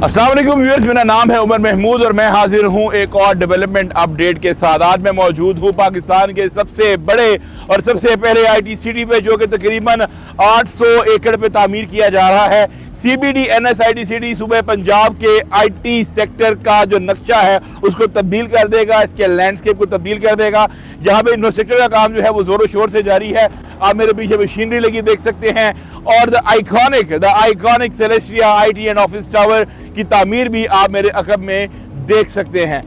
अस्सलाम वालेकुम व्यूअर्स, मेरा नाम है उमर महमूद और मैं हाजिर हूं एक और डेवलपमेंट अपडेट के साथ। आज मैं मौजूद हूं पाकिस्तान के सबसे बड़े और सबसे पहले आईटी सिटी पे, जो कि तकरीबन 800 एकड़ पे तामीर किया जा रहा है। CBD NS IT सिटी सूबे पंजाब के IT सेक्टर का जो नक्शा है उसको तब्दील कर देगा, इसके लैंडस्केप को तब्दील कर देगा। यहाँ पे इंफ्रास्ट्रक्चर का काम जो है वो जोरों शोर से जारी है। आप मेरे पीछे मशीनरी लगी देख सकते हैं और the iconic Celestia IT and office tower की तामीर भी आप मेरे अकब में देख सकते हैं।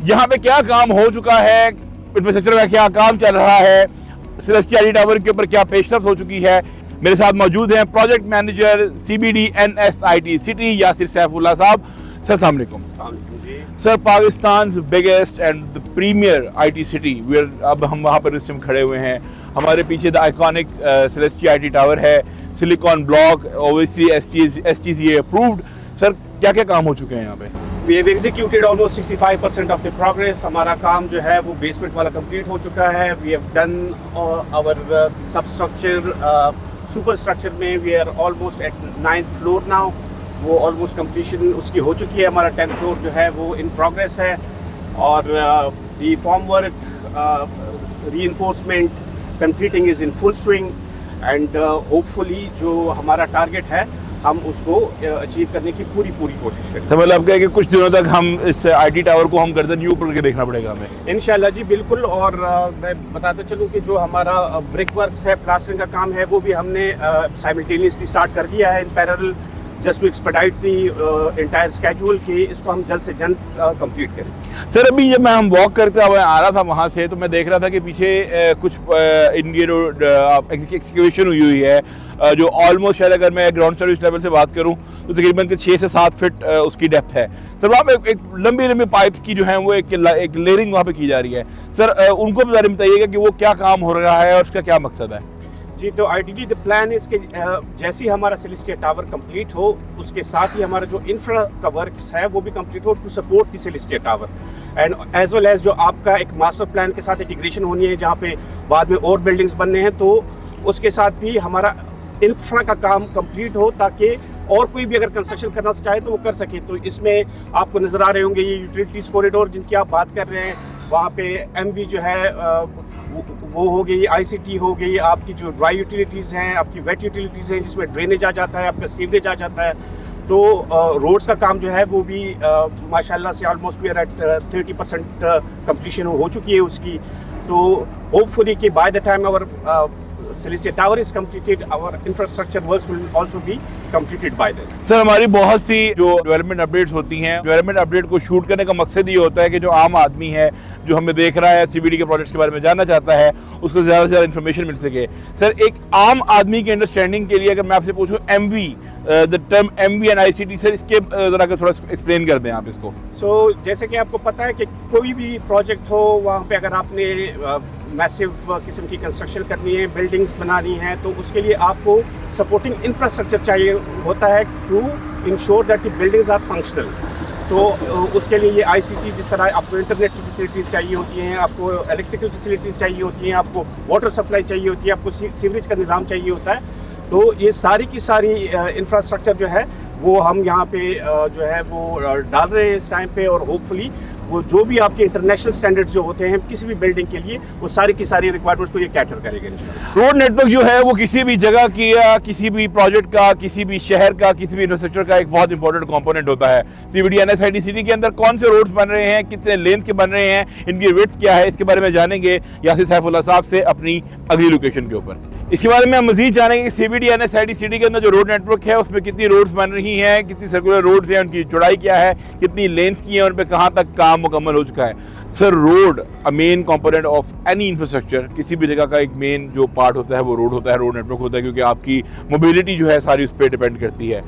यहाँ पे क्या काम हो चुका है, इंफ्रास्ट्रक्चर का क्या काम चल रहा है, सेलेस्टिया IT टावर के ऊपर क्या पेशरफ हो चुकी है। मेरे साथ मौजूद हैं project manager CBD NS IT city Yasir Saifullah साहब। सर अस्सलाम वालेकुम। Sir, Pakistan biggest and the premier IT city, अब हम वहाँ पर इस टाइम खड़े हुए हैं। हमारे पीछे the iconic Celestia IT tower है, silicon block, OBC STCA approved. Sir, क्या क्या काम हो चुके हैं यहाँ पे? We have executed almost 65% of the progress. हमारा काम जो है वो बेसमेंट वाला कंप्लीट हो चुका है। We have done our substructure, super में we are almost at 9th floor now. वो ऑलमोस्ट कंप्लीशन उसकी हो चुकी है। हमारा 10th फ्लोर जो है वो इन प्रोग्रेस है और the form work reinforcement concreting is in full swing and hopefully जो हमारा टारगेट है हम उसको अचीव करने की पूरी कोशिश करें। तो मतलब क्या है कि कुछ दिनों तक हम इस IT टावर को हम गर्दन यूं ऊपर करके देखना पड़ेगा हमें? इंशाल्लाह जी, बिल्कुल। और मैं बताता चलूँ कि जो हमारा ब्रिक वर्क्स है, प्लास्टरिंग का काम है, वो भी हमने साइमल्टेनियसली स्टार्ट कर दिया है in parallel, just to expedite the entire schedule कि इसको हम जल्द से जल्द कंप्लीट करें। सर, अभी जब मैं वॉक करते हुए आ रहा था वहाँ से, तो मैं देख रहा था कि पीछे कुछ इंडियन एक्सकेवेशन हुई है जो ऑलमोस्ट, शायद अगर मैं ग्राउंड सर्विस लेवल से बात करूँ तो तकरीबन 6 से 7 फीट उसकी डेप्थ है। सर, वहाँ पे एक लंबी पाइप्स की जो है वो एक लेयरिंग वहाँ पे की जा रही है। सर, उनको बारे में बताइएगा कि वो क्या काम हो रहा है और उसका क्या मकसद है? जी, तो आइडियली द प्लान इसके जैसे ही हमारा सेलेस्टिया टावर कंप्लीट हो उसके साथ ही हमारा जो इंफ्रा का वर्क्स है वो भी कंप्लीट हो to support the Celestia tower and as well as जो आपका एक मास्टर प्लान के साथ इंटीग्रेशन होनी है जहाँ पे बाद में और बिल्डिंग्स बनने हैं, तो उसके साथ भी हमारा इंफ्रा का काम कंप्लीट हो ताकि और कोई भी अगर कंस्ट्रक्शन करना चाहे तो वो कर सके। तो इसमें आपको नज़र आ रहे होंगे ये यूटिलिटीज़ कॉरिडोर जिनकी आप बात कर रहे हैं, वहाँ पे MV जो है वो हो गई, ICT हो गई, आपकी जो ड्राई यूटिलिटीज़ हैं, आपकी वेट यूटिलिटीज़ हैं जिसमें ड्रेनेज आ जाता है, आपका सीवरेज आ जाता है। तो रोड्स का काम जो है वो भी माशाल्लाह से almost we are at 30% completion हो चुकी है उसकी। तो होपफुली कि by the time our Celestia Tower is completed, our infrastructure works will also be completed by then. Sir, हमारी बहुत सी जो डेवलपमेंट अपडेट्स होती हैं, डेवलपमेंट अपडेट को शूट करने का मकसद ये होता है कि जो आम आदमी है जो हमें देख रहा है, CBD के प्रोजेक्ट्स के बारे में जानना चाहता है, उसको ज़्यादा से ज़्यादा इन्फॉर्मेशन मिल सके। सर, एक आम आदमी की अंडरस्टैंडिंग के लिए अगर मैं आपसे पूछूं the term MV and ICT, sir इसके ज़रा थोड़ा एक्सप्लेन कर दें आप इसको। जैसे कि आपको पता है कि कोई भी प्रोजेक्ट हो वहाँ पे अगर आपने मैसिव किस्म की कंस्ट्रक्शन करनी है, बिल्डिंग्स बनानी है, तो उसके लिए आपको सपोर्टिंग इंफ्रास्ट्रक्चर चाहिए होता है to ensure that the buildings are functional. तो उसके लिए ये ICT, जिस तरह आपको इंटरनेट की फैसिलिटीज़ चाहिए होती हैं, आपको इलेक्ट्रिकल फैसिलिटीज़ चाहिए होती हैं, आपको वाटर सप्लाई चाहिए होती है, आपको सीवरेज का निज़ाम चाहिए होता है। तो ये सारी की सारी इंफ्रास्ट्रक्चर जो है वो हम यहाँ पे जो है वो डाल रहे हैं इस टाइम पे, और होपफुली वो जो भी आपके इंटरनेशनल स्टैंडर्ड्स जो होते हैं किसी भी बिल्डिंग के लिए, वो सारी की सारी रिक्वायरमेंट्स को ये कैटर करेगा इंशाल्लाह। रोड नेटवर्क जो है वो किसी भी जगह की या किसी भी प्रोजेक्ट का, किसी भी शहर का, किसी भी इंफ्रास्ट्रक्चर का एक बहुत इंपॉर्टेंट कंपोनेंट होता है। CBD NS IT सिटी के अंदर कौन से रोड्स बन रहे हैं, कितने लेंथ के बन रहे हैं, इनकी विड्थ क्या है, इसके बारे में जानेंगे यासिर सैफुल्लाह साहब से अपनी अगली लोकेशन के ऊपर। इसके बारे में हम मजीद जानेंगे कि CBD NS IT सिटी के अंदर जो रोड नेटवर्क है उसमें कितनी रोड्स बन रही हैं, कितनी सर्कुलर रोड्स हैं, उनकी चौड़ाई क्या है, कितनी लेंथ्स की हैं, उन पर कहाँ तक काम मुकम्मल हो चुका है। Sir, road a main component of any infrastructure, किसी भी जगह का एक मेन जो पार्ट होता है वो रोड होता है, रोड नेटवर्क होता है, क्योंकि आपकी मोबिलिटी जो है सारी उस पर डिपेंड करती है।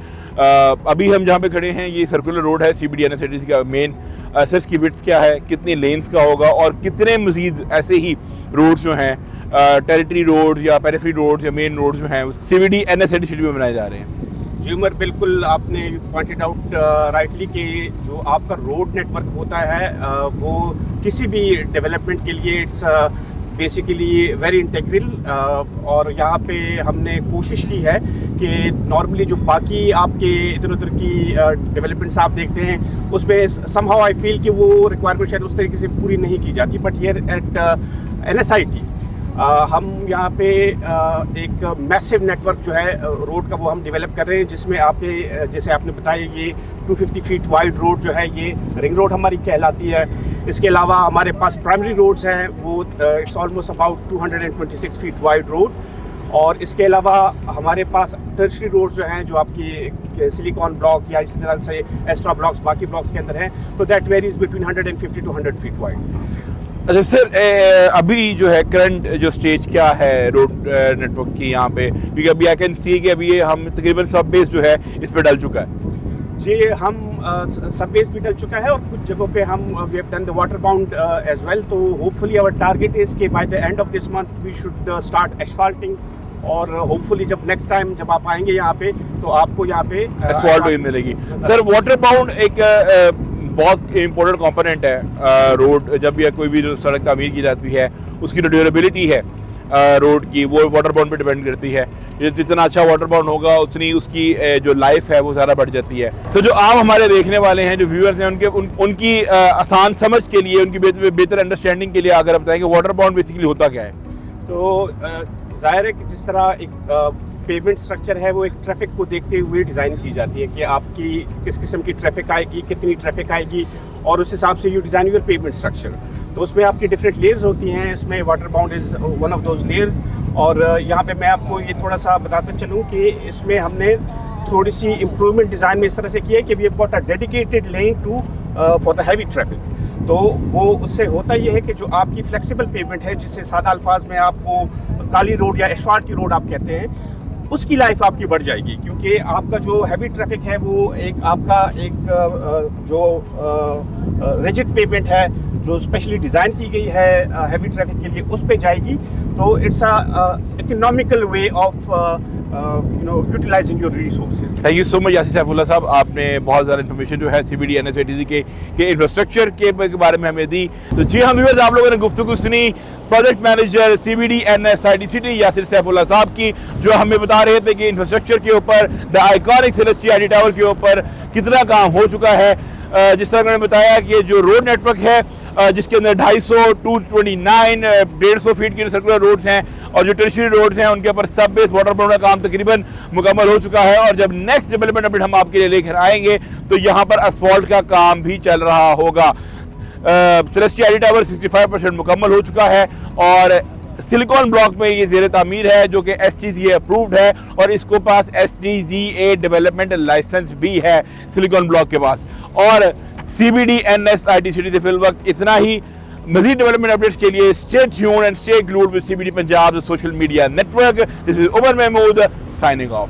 अभी हम जहाँ पे खड़े हैं ये सर्कुलर रोड है CBD NS IT का मेन। सर, इसकी विड्थ क्या है, कितनी लेंथ्स का होगा और कितने मजीद ऐसे ही रोड्स जो हैं, टेरिटरी रोड या पेरिफेरी रोड या मेन रोड जो हैं CBD NS IT सिटी में बनाए जा रहे हैं? जी उमर, बिल्कुल आपने पॉइंटेड आउट राइटली कि जो आपका रोड नेटवर्क होता है वो किसी भी डेवलपमेंट के लिए इट्स बेसिकली वेरी इंटेग्रल, और यहाँ पे हमने कोशिश की है कि नॉर्मली जो बाकी आपके इधर उधर की डेवलपमेंट्स आप देखते हैं उसमें समहाउ आई फील कि वो रिक्वायरमेंट शायद उस तरीके से पूरी नहीं की जाती, बट हियर एट NSIT हम यहाँ पे एक मैसिव नेटवर्क जो है रोड का वो हम डेवलप कर रहे हैं, जिसमें आपके जैसे आपने बताया ये 250 फीट वाइड रोड जो है ये रिंग रोड हमारी कहलाती है। इसके अलावा हमारे पास प्राइमरी रोड्स हैं वो it's almost about 226 feet wide road, और इसके अलावा हमारे पास टर्शरी रोड्स जो हैं जो आपकी सिलिकॉन ब्लॉक या इस तरह से एक्स्ट्रा ब्लॉक्स बाकी ब्लॉक्स के अंदर हैं, तो that varies between 150 to 100 feet wide. अच्छा सर, अभी जो है करंट जो स्टेज क्या है रोड नेटवर्क की यहाँ पे, क्योंकि अभी आई कैन सी कि अभी ये हम तकरीबन सब बेस जो है इस पर डल चुका है। जी, हम सब बेस भी डल चुका है और कुछ जगहों पे हम we have done the water bound as well, तो होपफुली आवर टारगेट इज कि by the end of this month we should start asphalting, और होपफुली जब नेक्स्ट टाइम जब आप आएंगे यहाँ पे तो आपको यहाँ पे एस्फाल्ट मिलेगी। सर वाटर बाउंड एक बहुत इम्पोर्टेंट कंपोनेंट है रोड, जब भी कोई भी सड़क तामीर की जाती है उसकी जो ड्यूरेबिलिटी है रोड की वो वाटर बाउंड पे डिपेंड करती है। जितना अच्छा वाटर बाउंड होगा उतनी उसकी जो लाइफ है वो ज़्यादा बढ़ जाती है। तो जो आप हमारे देखने वाले हैं जो व्यूअर्स हैं उनकी आसान समझ के लिए, उनकी बेहतर अंडरस्टैंडिंग के लिए अगर आप बताएंगे वाटर बाउंड बेसिकली होता क्या है। तो जाहिर है कि जिस तरह एक पेमेंट स्ट्रक्चर है वो एक ट्रैफिक को देखते हुए डिज़ाइन की जाती है कि आपकी किस किस्म की ट्रैफिक आएगी, कितनी ट्रैफिक आएगी, और उस हिसाब से you design your payment structure. तो उसमें आपकी डिफरेंट लेयर्स होती हैं, इसमें water bound is one of those layers. और यहाँ पे मैं आपको ये थोड़ा सा बताता चलूँ कि इसमें हमने थोड़ी सी इम्प्रूवमेंट डिज़ाइन में इस तरह से किया है कि we have got a dedicated lane to for the heavy traffic. तो वो उससे होता ये है कि जो आपकी फ्लेक्सिबल पेमेंट है, जिससे सादा अल्फाज में आपको काली रोड या एस्फाल्ट की रोड आप कहते हैं, उसकी लाइफ आपकी बढ़ जाएगी, क्योंकि आपका जो हैवी ट्रैफिक है वो एक आपका एक जो रिजिड पेमेंट है जो स्पेशली डिज़ाइन की गई है हैवी ट्रैफिक के लिए उस पे जाएगी। तो it's a economical way of utilising your resources. Thank you so much Yasir Saifullah साहब, आपने बहुत ज़्यादा इन्फॉर्मेशन जो है CBD NSIT के इंफ्रास्ट्रक्चर के बारे में हमें दी। तो जी हाँ व्यूअर्स, आप लोगों ने गुफ्तगू सुनी project manager CBD NSIT city Yasir Saifullah साहब की, जो हमें बता रहे थे कि इंफ्रास्ट्रक्चर के ऊपर the iconic Celestia IT tower के ऊपर कितना काम हो चुका है। जिस तरह उन्होंने बताया कि जो रोड नेटवर्क है जिसके अंदर 250, 229, 150 फीट की सर्कुलर रोड्स हैं, और जो टर्शियरी रोड्स हैं उनके ऊपर सब बेस वाटर बाउंड का काम तकरीबन मुकम्मल हो चुका है। और जब नेक्स्ट डेवलपमेंट अपडेट हम आपके लिए लेकर आएंगे तो यहाँ पर असफॉल्ट का काम भी चल रहा होगा। सेलेस्टिया IT टावर 65% मुकम्मल हो चुका है, और सिलिकॉन ब्लॉक में ये ज़ेर तामीर है जो कि STZA अप्रूव्ड है, और इसको पास STZA डेवलपमेंट लाइसेंस भी है सिलिकॉन ब्लॉक के पास। और CBD NSIT सिटी से फिल वक्त इतना ही। मज़ीद डेवलपमेंट अपडेट्स के लिए stay tuned and stay glued with CBD Punjab social media network. This is Umar Mahmood signing of.